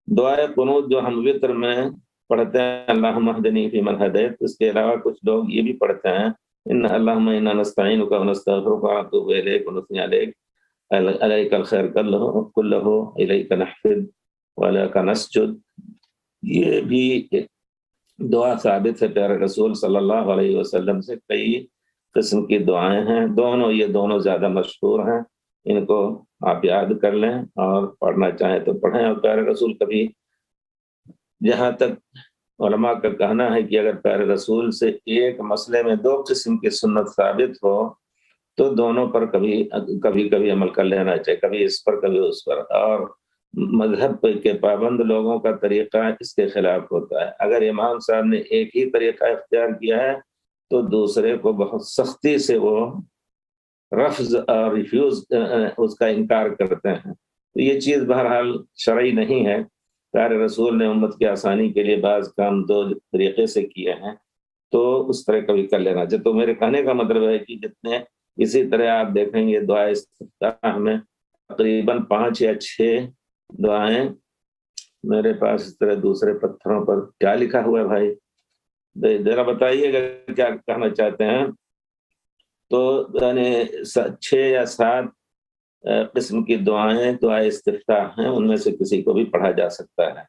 دعائے قنوت جو ہم وطر میں پڑھتے ہیں اللہم اہدنی فیمن ہدیت، اس کے علاوہ کچھ لوگ یہ بھی پڑھتے ہیں ان اللہم انا نستعینک ونستغفرک ونتوب الیک ونثنی علیک علیک الخیر کلہ الیک نحفظ وعلیک نسجد۔ یہ بھی دعا ثابت ہے پیارے رسول صلی اللہ علیہ وسلم سے، کئی قسم کی دعائیں ہیں، یہ دونوں زیادہ مشہور ہیں، ان کو آپ یاد کر لیں اور پڑھنا چاہیں تو پڑھیں۔ اور پیارے رسول کبھی، جہاں تک علماء کا کہنا ہے کہ اگر پیارے رسول سے ایک مسئلے میں دو قسم کی سنت ثابت ہو تو دونوں پر کبھی عمل کر لینا چاہیے، کبھی اس پر کبھی اس پر۔ اور مذہب کے پابند لوگوں کا طریقہ اس کے خلاف ہوتا ہے۔ اگر امام صاحب نے ایک ہی طریقہ اختیار کیا ہے تو دوسرے کو بہت سختی سے وہ رفض اور ریفیوز، اس کا انکار کرتے ہیں۔ تو یہ چیز بہرحال شرعی نہیں ہے۔ پیارے رسول نے امت کی آسانی کے لیے بعض کام دو طریقے سے کیے ہیں، تو اس طرح کبھی کر لینا چاہیے۔ تو میرے کہنے کا مطلب ہے کہ جتنے اسی طرح آپ دیکھیں گے دعائے استفتاح میں تقریباً 5 یا 6 دعائیں، میرے پاس اس طرح دوسرے پتھروں پر کیا لکھا ہوا ہے بھائی، ذرا بتائیے گا کیا کہنا چاہتے ہیں۔ تو یعنی 6 یا 7 قسم کی دعائیں دعائے استفتاح ہیں، ان میں سے کسی کو بھی پڑھا جا سکتا ہے۔